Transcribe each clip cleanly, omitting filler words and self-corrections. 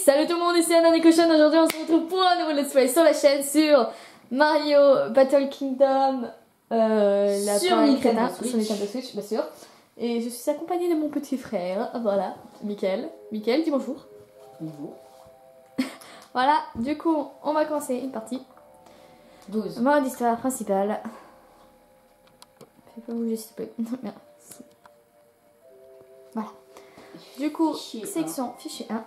Salut tout le monde, ici Anna Nekochon. Aujourd'hui on se retrouve pour un nouveau let's play sur la chaîne sur Mario Battle Kingdom sur Nintendo Switch, bien sûr. Et je suis accompagnée de mon petit frère, voilà, Mickaël. Mickaël, dis bonjour. Bonjour. Voilà, du coup on va commencer une partie. 12. Mode histoire principale. Fais pas bouger s'il te plaît. Merci. Voilà. Du coup, Fichier section fichier 1.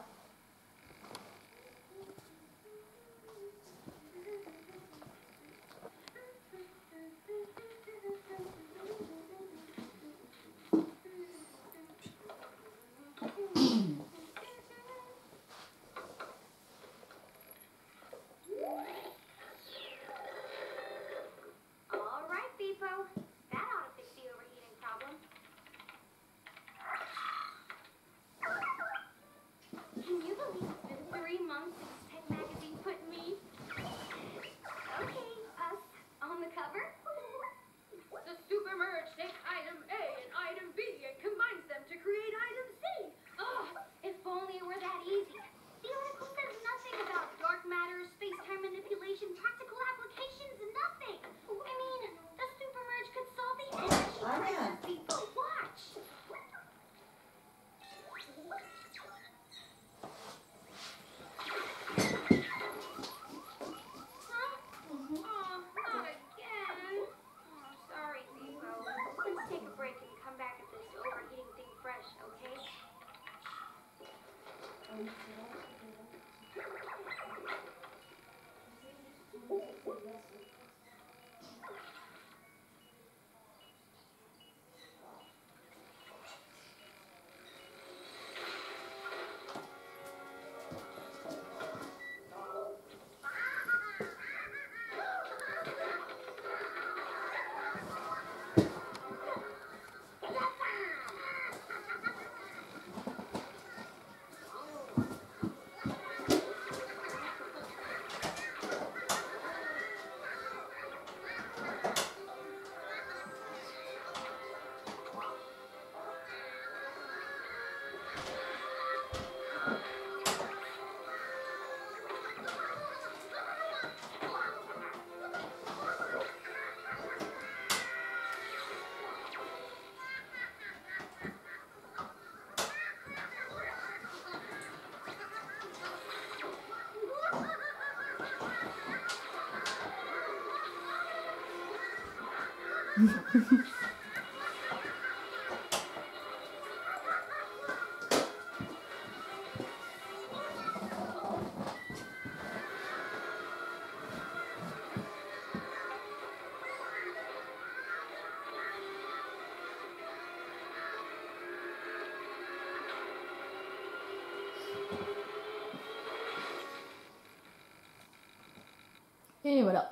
Et voilà.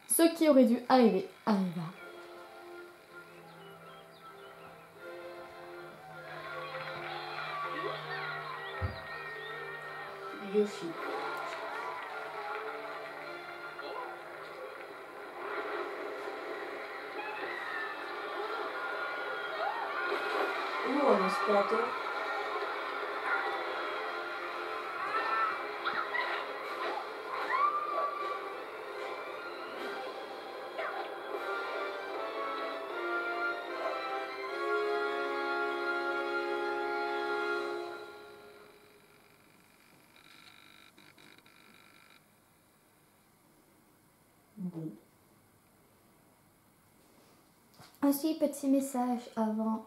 Ce qui aurait dû arriver, arriva. Yoshi. Oh, un aspirateur. Bon. Ainsi, petit message avant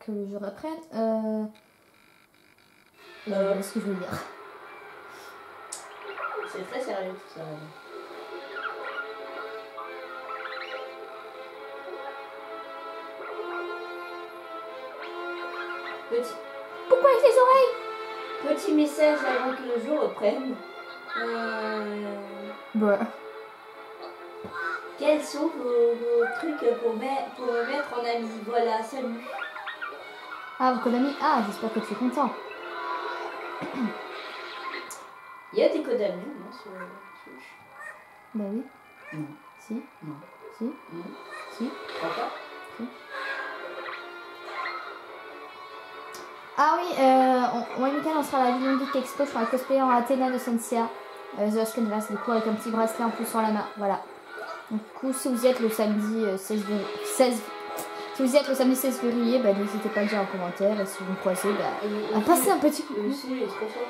que je reprenne. Ce que je veux dire. C'est très sérieux tout ça. Petit... Pourquoi avec les oreilles? Petit message avant que le jour reprenne. Ouais. Quels sont vos trucs pour me mettre en ami? Voilà, salut. Ah, vos amis. Ah, j'espère que tu es content. Il y a des codes amis, non, sur Switch? Bah oui. Non. Si. Non. Si. Non. Si. Pourquoi? Si. Ah oui, moi et Mickaël, on sera à la Vidéo Geek Expo. Je ferai un cosplay en Athéna de Sensia. The Canvas, du coup, avec un petit bracelet en plus sur la main. Voilà. Du coup, si vous y êtes le samedi 16 février, bah, n'hésitez pas à le dire en commentaire. Et si vous me croisez, bah, à passer un petit coup. Le son est trop fort.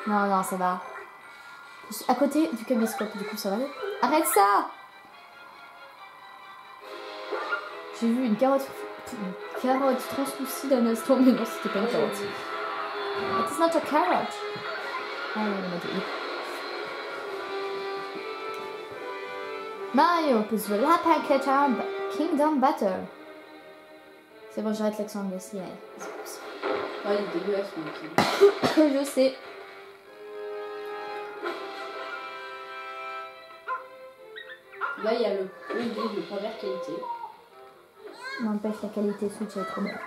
Non, non, ça va. Je suis à côté du caméscope, du coup, ça va. Arrête ça! J'ai vu une carotte translucide un instant, mais non, c'était pas une carotte. It's not a carrot. Ah, oui, on m'a dit. Mario plus the Lapin Crétin Kingdom Butter. C'est bon, j'arrête l'accent anglais, c'est vrai. Ouais, il est dégueulasse, mon film. Je sais. Là, il y a le plombier de première qualité. N'empêche, la qualité Switch est trop bonne.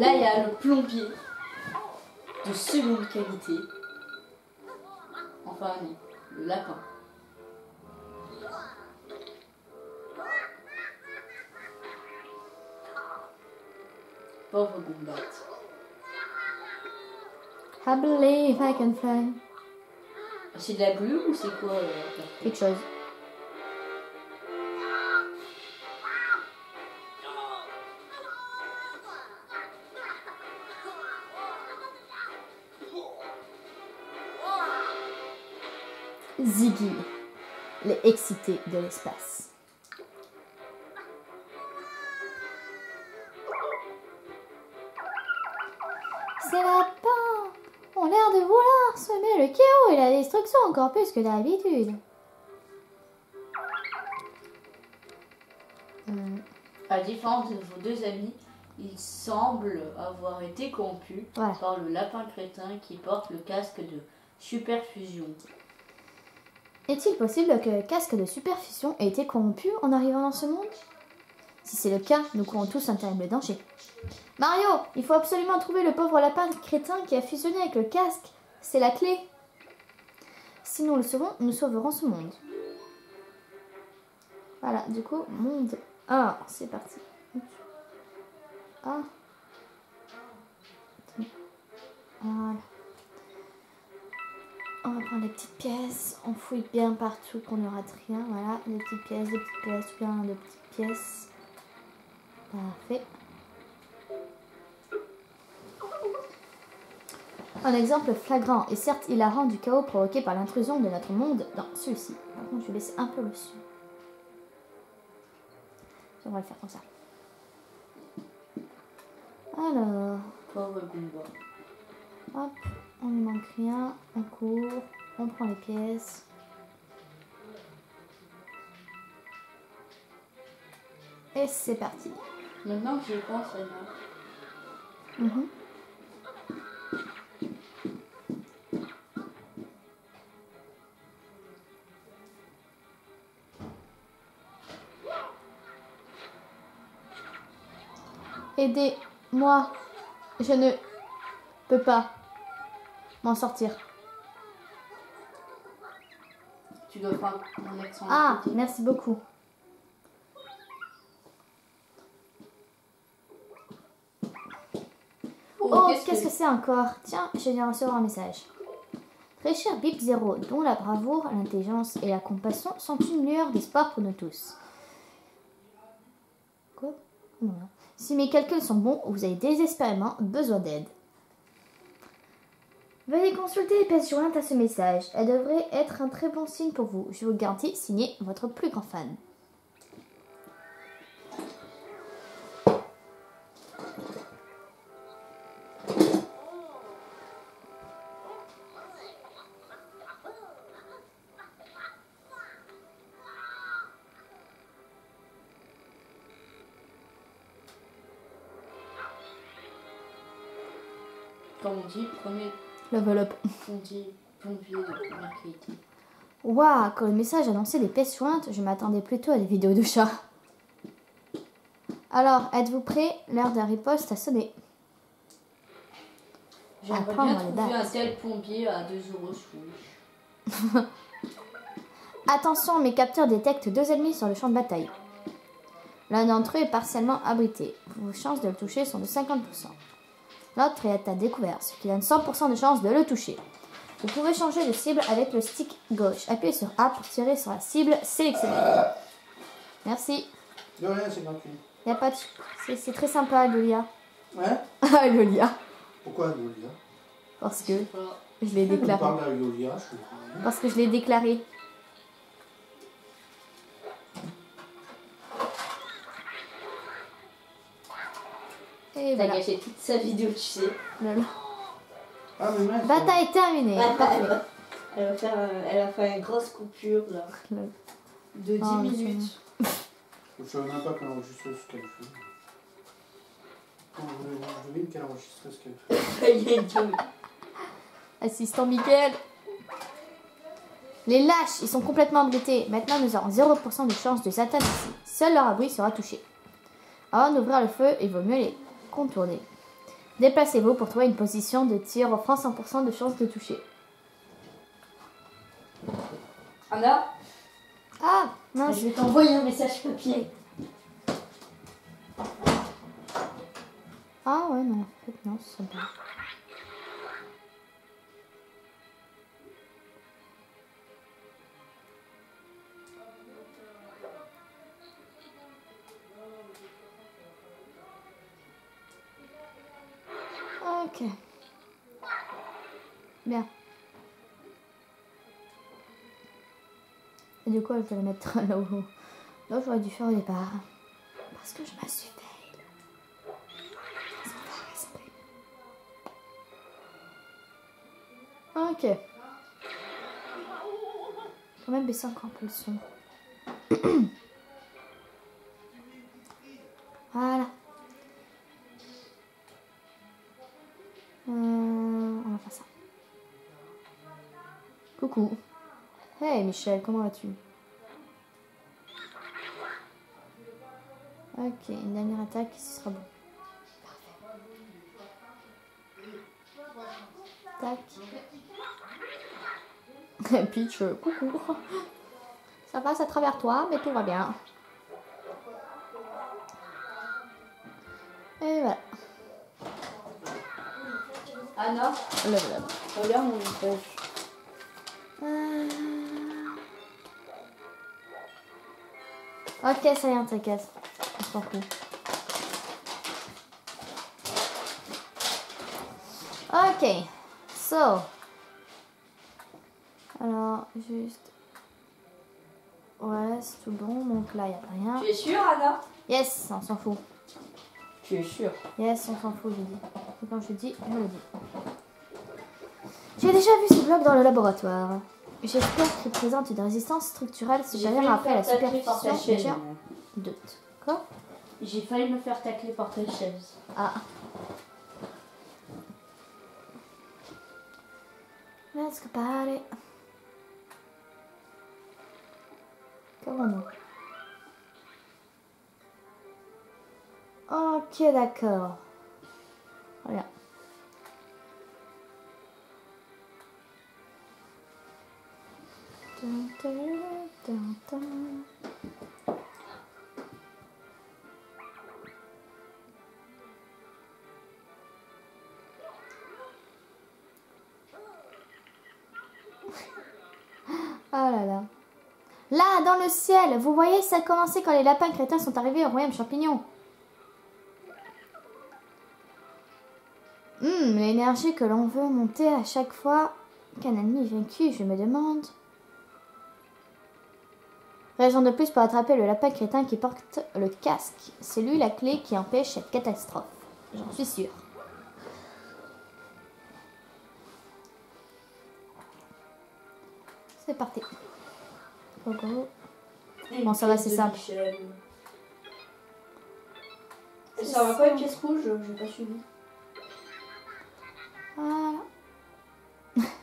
Là, il y a le plombier de seconde qualité. Enfin, non, le lapin. Pauvre Gombat. I believe I can fly. C'est de la glue ou c'est quoi Quelque chose. Ziggy, les excités de l'espace. Ces lapins ont l'air de vouloir semer le chaos et la destruction encore plus que d'habitude. À différence de vos deux amis, ils semblent avoir été corrompus Voilà. par le lapin crétin qui porte le casque de superfusion. Est-il possible que le casque de superfusion ait été corrompu en arrivant dans ce monde? Si c'est le cas, nous courons tous un terrible danger. Mario, il faut absolument trouver le pauvre lapin crétin qui a fusionné avec le casque. C'est la clé. Si nous le sauvons, nous sauverons ce monde. Voilà, du coup, monde 1, c'est parti. Ah. Voilà. On va prendre les petites pièces, on fouille bien partout qu'on ne rate rien. Voilà, des petites pièces, plein de petites pièces. Parfait. Un exemple flagrant et certes hilarant du chaos provoqué par l'intrusion de notre monde dans celui-ci. Par contre, je vais baisser un peu le son. On va le faire comme ça. Alors, Pauvre Goomba. hop, on ne manque rien, on court, on prend les pièces. Et c'est parti. Maintenant que j'y pense, Anna, Aidez-moi, je ne peux pas m'en sortir. tu dois faire mon accent. Ah, merci beaucoup. Oh, qu'est-ce que c'est encore? Tiens, je viens recevoir un message. Très cher Bip Zero, dont la bravoure, l'intelligence et la compassion sont une lueur d'espoir pour nous tous. Quoi? Non. Si mes calculs sont bons, vous avez désespérément besoin d'aide. Veuillez consulter les pièces jointes à ce message. Elle devrait être un très bon signe pour vous. Je vous le garantis, signé votre plus grand fan. Comme on dit, premier Level up. plombier de première qualité. Waouh, quand le message annonçait des pièces jointes, je m'attendais plutôt à des vidéos de chats. Alors, êtes-vous prêts? L'heure de la riposte a sonné. J'aimerais Apprendre bien les trouver un bases. tel plombier à 2 € sur Wish. Attention, mes capteurs détectent 2 ennemis sur le champ de bataille. L'un d'entre eux est partiellement abrité. Vos chances de le toucher sont de 50%. L'autre est à découvert, ce qui donne 100% de chances de le toucher. Vous pouvez changer de cible avec le stick gauche. Appuyez sur A pour tirer sur la cible sélectionnée. Merci. De rien, c'est gratuit. Y a pas de... C'est très sympa, Lolia. Hein? Ah, Lolia. Pourquoi Lolia? Parce que je l'ai déclaré. On parle à Lolia, je comprends. Parce que je l'ai déclaré. Et T'as voilà. gâché toute sa vidéo, tu sais. Lol. Ah, mais mince. Bataille terminée. Parfait. Elle va faire une grosse coupure là. Lol. De 10 Oh, minutes. Je ne savais même pas qu'elle enregistrait ce qu'elle fait. Je devine qu'elle enregistrait ce qu'elle fait. Il y a une tombée. Assistant Mickaël. Les lâches, ils sont complètement abrités. Maintenant, nous aurons 0% de chance de s'atteindre ici. Seul leur abri sera touché. Avant d'ouvrir le feu, il vaut mieux les contourner. Déplacez-vous pour trouver une position de tir offrant 100% de chance de toucher. Anna, Ah, mince. je vais t'envoyer un message papier. Ah ouais, non, en fait, non, c'est sympa. Ok. Bien. Et du coup, je vais la mettre là où j'aurais dû faire au départ. Parce que je me suis fail. Ok. Quand même baisser encore un peu le son. Voilà. On va faire ça. Coucou. Hey Michel, comment vas-tu? Ok, une dernière attaque, ce sera bon. Parfait. Tac. Peach, coucou. Ça passe à travers toi, mais tout va bien. Et voilà. Anna, Level up. regarde mon message. Ok, ça y est, t'inquiète. On s'en fout. Ok, so. Alors, juste. Ouais, c'est tout bon, donc là, il n'y a rien. Tu es sûre, Anna? Yes, on s'en fout. Tu es sûre? Yes, on s'en fout, je dis. Et quand je dis, je le dis. J'ai déjà vu ce bloc dans le laboratoire. J'espère qu'il présente une résistance structurelle supérieure après la superficie légère. Doute. Quoi? J'ai failli me faire tacler par ta chaise. Ah. Let's go party. Comment non? Ok, d'accord. Voilà. Dun, dun, dun, dun. Ah là là. Là, dans le ciel, vous voyez, ça a commencé quand les lapins crétins sont arrivés au royaume champignon. L'énergie que l'on veut monter à chaque fois qu'un ennemi est vaincu, je me demande. Raison de plus pour attraper le lapin crétin qui porte le casque. C'est lui la clé qui empêche cette catastrophe. J'en suis sûre. C'est parti. Go, go. Bon, ça va, c'est simple. Ça va pas une pièce rouge? J'ai pas suivi. Voilà.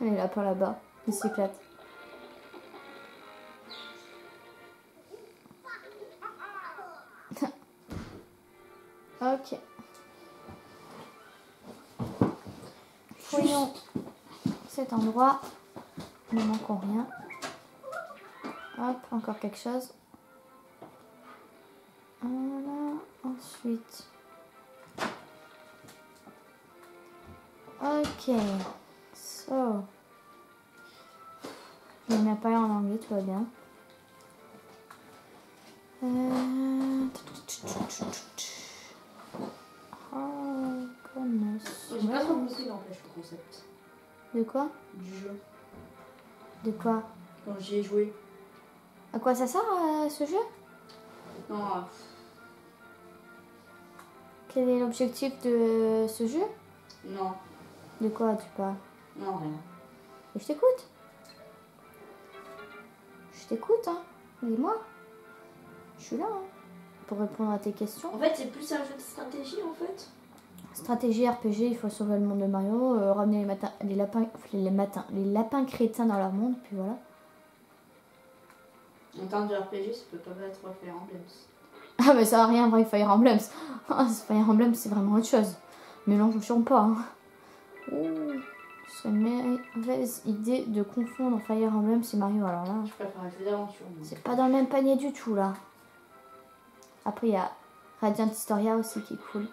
Les lapins là-bas, ils s'éclatent. Ok. Fouillons cet endroit. Nous ne manquons rien. Hop, encore quelque chose. Voilà, ensuite. Ok, so. Je n'ai pas en anglais, tout va bien. Oh, goodness. J'ai pas trop compris n'empêche le concept. De quoi? Du jeu. De quoi? Quand j'y ai joué. À quoi ça sert ce jeu? Non, Quel est l'objectif de ce jeu? non, De quoi tu parles? non, rien. Et je t'écoute. Je t'écoute, hein. Dis-moi. Je suis là, hein, pour répondre à tes questions. En fait, c'est plus un jeu de stratégie en fait. Stratégie RPG, il faut sauver le monde de Mario, ramener les lapins crétins dans leur monde, puis voilà. En termes de RPG, ça peut pas être Fire Emblem. Ah mais ça n'a rien à voir avec Fire Emblem. Fire Emblem c'est vraiment autre chose. Mélangeons pas. Hein. Ce serait une mauvaise idée de confondre Fire Emblem et Mario. Alors là, Je préfère un jeu d'aventure. c'est pas dans le même panier du tout là. Après il y a Radiant Historia aussi qui est cool.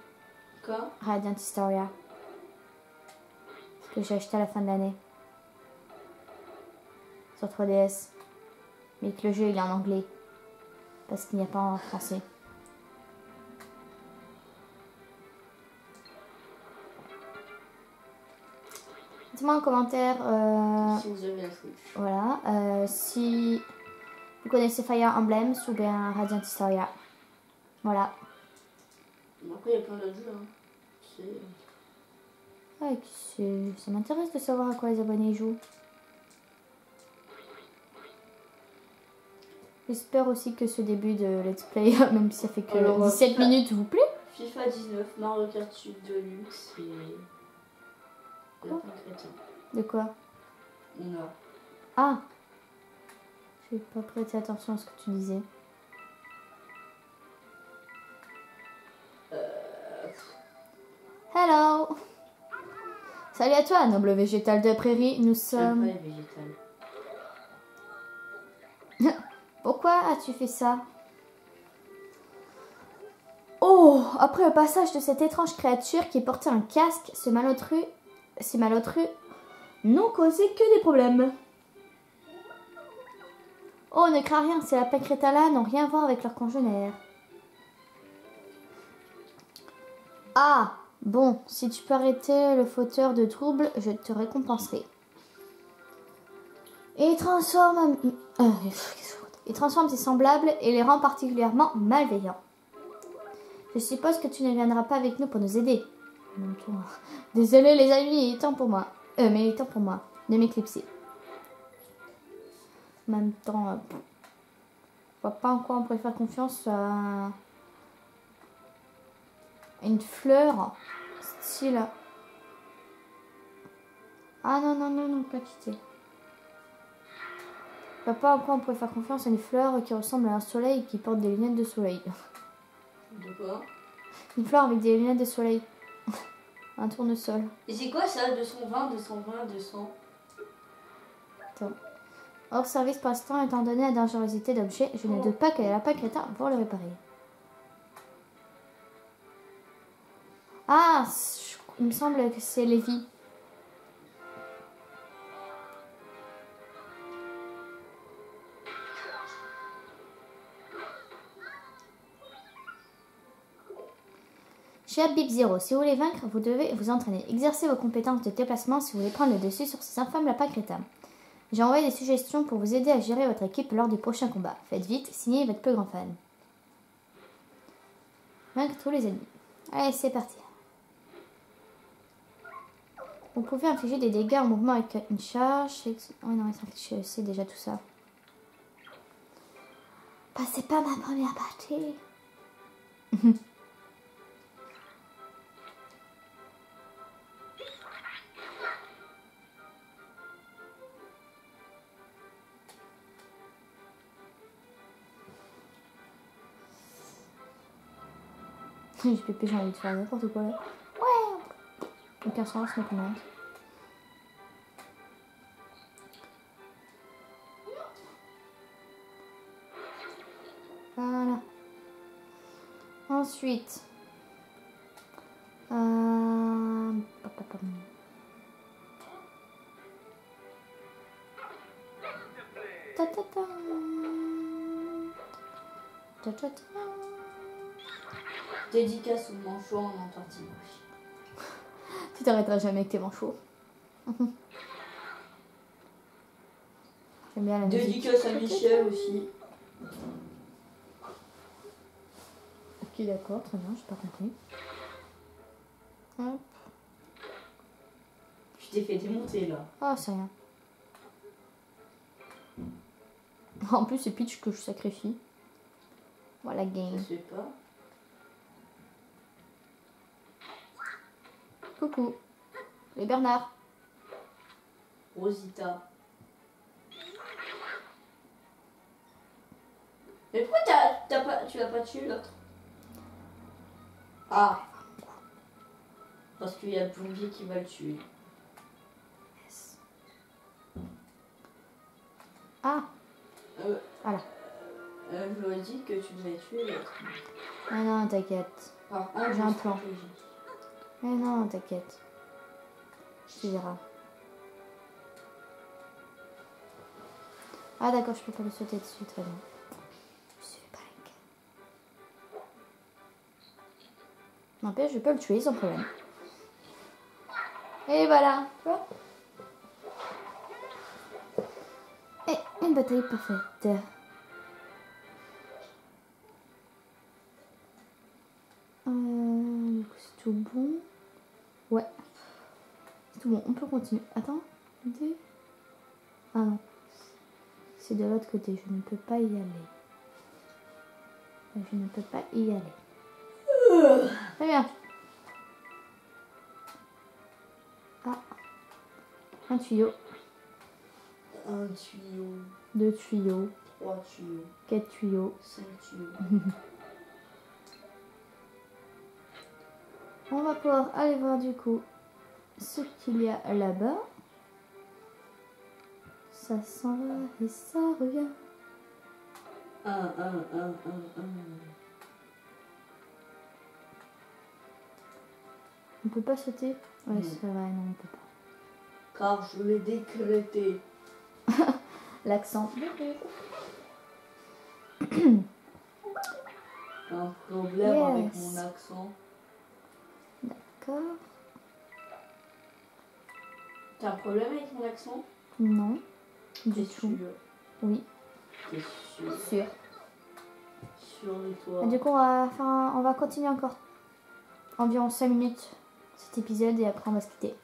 Quoi? Radiant Historia. Que j'ai acheté à la fin de l'année. Sur 3DS. Mais que le jeu il est en anglais. Parce qu'il n'y a pas en français. Dites-moi en commentaire Si vous avez la Switch. voilà, si vous connaissez Fire Emblem ou bien Radiant Historia. Voilà. Après, il y a plein d'autres jeux. Hein. Ouais, ça m'intéresse de savoir à quoi les abonnés jouent. J'espère aussi que ce début de let's play, même si ça fait que alors, 17 minutes, vous plaît. FIFA 19, Mario Kart Sud Deluxe et... Lapin Crétin. De quoi? On a. Ah, j'ai pas prêté attention à ce que tu disais. Hello. Salut à toi, noble végétal de prairie. Nous sommes... J'aime pas les végétales. Pourquoi as-tu fait ça? Oh, après le passage de cette étrange créature qui portait un casque, ces malotrus n'ont causé que des problèmes. Oh, ne crains rien, ces lapins crétins-là n'ont rien à voir avec leurs congénères. Ah, bon, si tu peux arrêter le fauteur de troubles, je te récompenserai. Et transforme ses semblables et les rend particulièrement malveillants. Je suppose que tu ne viendras pas avec nous pour nous aider. Désolé les amis, il est temps pour moi. Mais il est temps pour moi de m'éclipser. En même temps, je vois pas en quoi on pourrait faire confiance à une fleur style. Ah non, non, non, non, pas quitter. Je vois pas en quoi on pourrait faire confiance à une fleur qui ressemble à un soleil et qui porte des lunettes de soleil. De quoi? Une fleur avec des lunettes de soleil. Un tournesol. Et c'est quoi ça? 220, 220, 200? Attends. Hors service pour l'instant, étant donné la dangerosité d'objet, je ne doute pas que les lapins crétins vont le réparer. Ah, il me semble que c'est Lévi. Cher Bip Zero, si vous voulez vaincre, vous devez vous entraîner. Exercez vos compétences de déplacement si vous voulez prendre le dessus sur ces infâmes lapins crétins. J'ai envoyé des suggestions pour vous aider à gérer votre équipe lors du prochain combat. Faites vite, signez votre plus grand fan. Vaincre tous les ennemis. Allez, c'est parti. Vous pouvez infliger des dégâts en mouvement avec une charge. Oh non, je sais déjà tout ça. Bah, c'est pas ma première partie. J'ai envie de faire n'importe quoi là. Ouais. Aucun sens, mais comment. Voilà. Ensuite. Ta ta ta. Ta ta ta. Dédicace au manchot en Antarctique. Tu t'arrêteras jamais avec tes manchots. J'aime bien la musique. Dédicace à Michel aussi. Ok, d'accord, très bien, j'ai pas compris. Hop. Tu t'es fait démonter là. Ah, c'est rien. En plus, c'est Peach que je sacrifie. Voilà, game. Je sais pas. Coucou. Et Bernard. Rosita. Mais pourquoi tu l'as pas tué l'autre? Ah. Parce qu'il y a le plombier qui va le tuer. Yes. Ah. Voilà. Je lui ai dit que tu devais tuer l'autre. Ah non, t'inquiète. J'ai un plan. Mais non, t'inquiète. Tu verras. Ah d'accord, je peux pas le sauter dessus, très bien. Je suis pas inquiète. N'empêche, je peux le tuer sans problème. Et voilà. Et une bataille parfaite. Du coup, c'est tout bon. Ouais. C'est tout bon, on peut continuer. Attends. Ah non. C'est de l'autre côté, je ne peux pas y aller. Je ne peux pas y aller. Très bien. Ah. Un tuyau. Un tuyau. 2 tuyaux. 3 tuyaux. 4 tuyaux. 5 tuyaux. On va pouvoir aller voir du coup ce qu'il y a là-bas. Ça s'en va et ça revient. On peut pas sauter? Ouais, c'est vrai, non, on peut pas. Car je l'ai décrété. L'accent. Un problème avec mon accent. D'accord. T'as un problème avec mon accent? Non. Du T'es tout. sûr? Oui. T'es sûr? Sûr. Sûr de toi? Du coup, on va continuer encore environ 5 minutes cet épisode et après on va se quitter.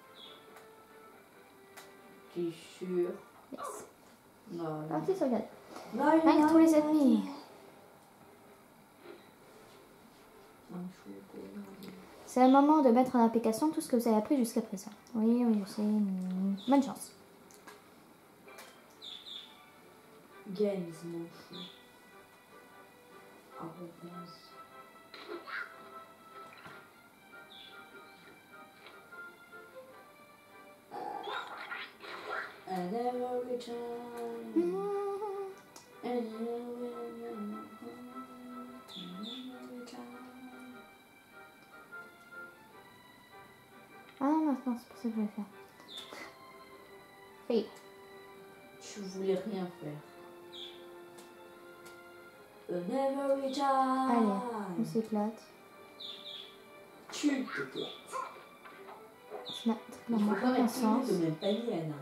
T'es sûr? Yes. Non. Parti, sauvegarde. Rien Avec tous les ennemis. C'est le moment de mettre en application tout ce que vous avez appris jusqu'à présent. Oui, oui, je sais. Bonne chance. Games, mon chou. Arrogance. And every time. And every time. Ah non, c'est pas ça que je voulais faire. Oui. Tu voulais rien faire. And every time. Allez, on s'éclate. Tu t'éclates. Ça n'a Il faut clairement pas aucun mettre tout le monde sens. au même panier, Anna.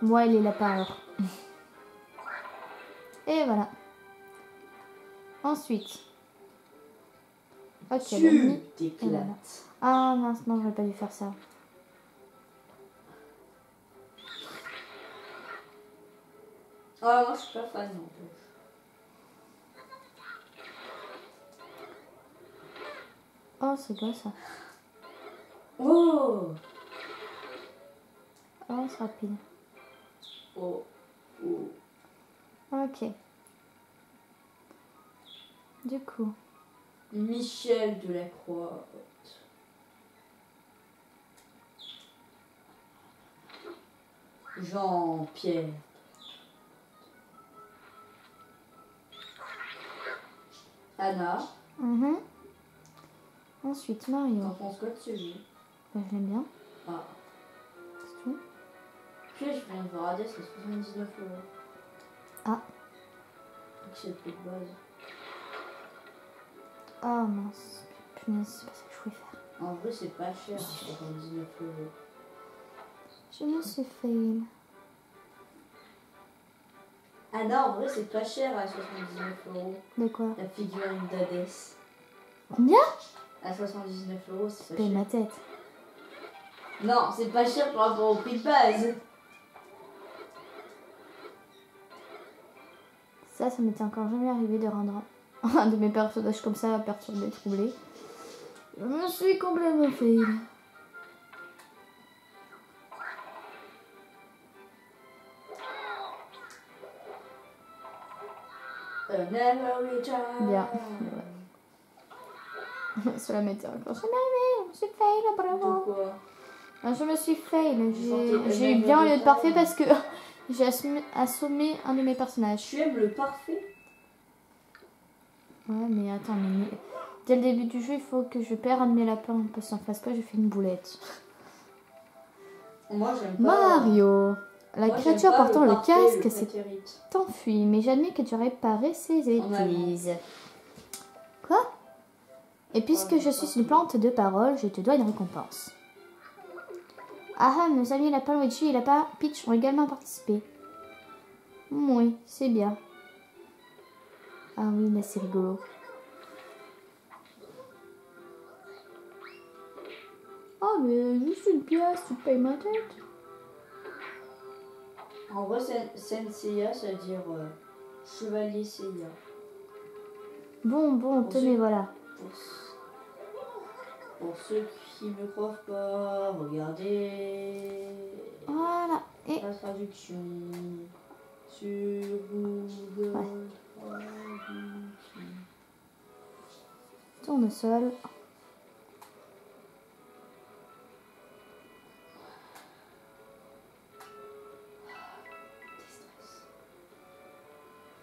Moi, il est là-bas alors. Et voilà. Ensuite. Ok, Tu l'ennemi. t'éclates. Voilà. Ah mince, non, j'aurais pas dû faire ça. Ah, moi je suis pas fan non plus. Oh, c'est quoi ça? Oh! Oh, c'est rapide. Oh! Oh! Ok. Du coup. Michel Delacroix. Jean-Pierre. Anna, Mhm. Ensuite, Mario. t'en penses quoi de ce jeu? Ben, je l'aime bien. Ah. C'est tout. Puis je viens de voir Hades, c'est 79 €. Ah. Donc c'est le prix de base. Oh mince. Punaise, c'est pas ça que je voulais faire. En vrai, c'est pas cher, 79 €. Je me suis fail. Anna, en vrai, c'est pas cher à 79 €. De quoi? La figurine d'Hades. Combien? À 79 €, c'est pas Paye cher. ma tête. Non, c'est pas cher par rapport au prix de base. Ça m'était encore jamais arrivé de rendre un de mes personnages comme ça perturbé, troublé. Je me suis complètement fail. Bien. Cela m'était encore jamais arrivé. Je me suis fail, bravo. Pourquoi? Je me suis fail. J'ai J'ai eu bien le parfait parce que j'ai assommé un de mes personnages. Tu aimes le parfait? Ouais, mais attends, dès le début du jeu, il faut que je perde un de mes lapins. Parce qu'en face, pas, je fais une boulette. Moi, j'aime pas. Mario. La Moi, créature j'aime pas portant le parfait, casque le s'est prétérite. enfuie, mais j'admets que tu aurais réparé ses bêtises. Quoi? Et puisque je suis une plante de parole, je te dois une récompense. Ah, nos amis lapin Luigi et lapin Peach ont également participé. Oui, c'est bien. Ah oui, là c'est rigolo. Ah, mais juste une pièce, tu payes ma tête. En vrai, Senseiya, ça veut dire chevalier Seiya. Bon, tenez, voilà. Pour ceux qui ne croient pas, regardez Voilà. Et la traduction sur Google. Ouais. tournesol.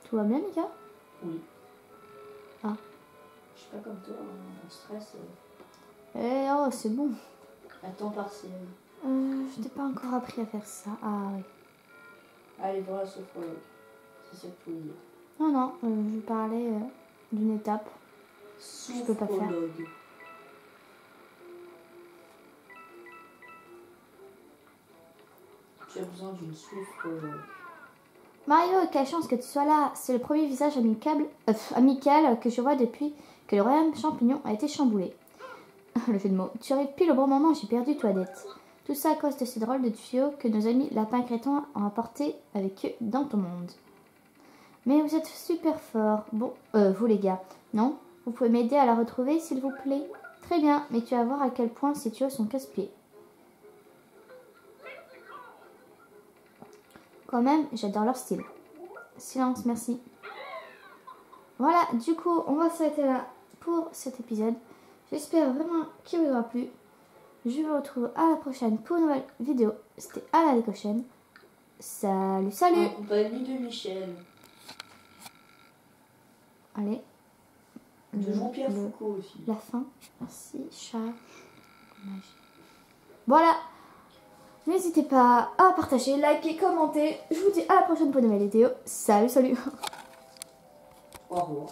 Tout va bien, Mika? Oui. Ah. Je suis pas comme toi, en stress. Eh oh, c'est bon. À temps partiel. Je t'ai pas encore appris à faire ça. Ah oui. Allez voir la sophrologue. C'est ça que tu veux dire. Non, je parlais d'une étape. Je peux pas faire. Sophrologue. Tu as besoin d'une sophrologue. Mario, quelle chance que tu sois là. C'est le premier visage amical que je vois depuis que le royaume champignon a été chamboulé. Le jeu de mots. Tu arrives pile au bon moment, j'ai perdu Toadette. Tout ça à cause de ces drôles de tuyaux que nos amis lapins crétins ont apportés avec eux dans ton monde. Mais vous êtes super forts. Bon, vous les gars, non? Vous pouvez m'aider à la retrouver, s'il vous plaît? Très bien, mais tu vas voir à quel point ces tuyaux sont casse-pieds. Quand même, j'adore leur style. Silence, merci. Voilà, du coup, on va s'arrêter là pour cet épisode. J'espère vraiment qu'il vous aura plu. Je vous retrouve à la prochaine pour une nouvelle vidéo. C'était à la décochaine. Salut, salut! En compagnie de Michel. Allez. De Jean-Pierre Foucault aussi. La fin. Merci, charge. Voilà. N'hésitez pas à partager, liker, commenter. Je vous dis à la prochaine pour une nouvelle vidéo. Salut, salut! Au revoir.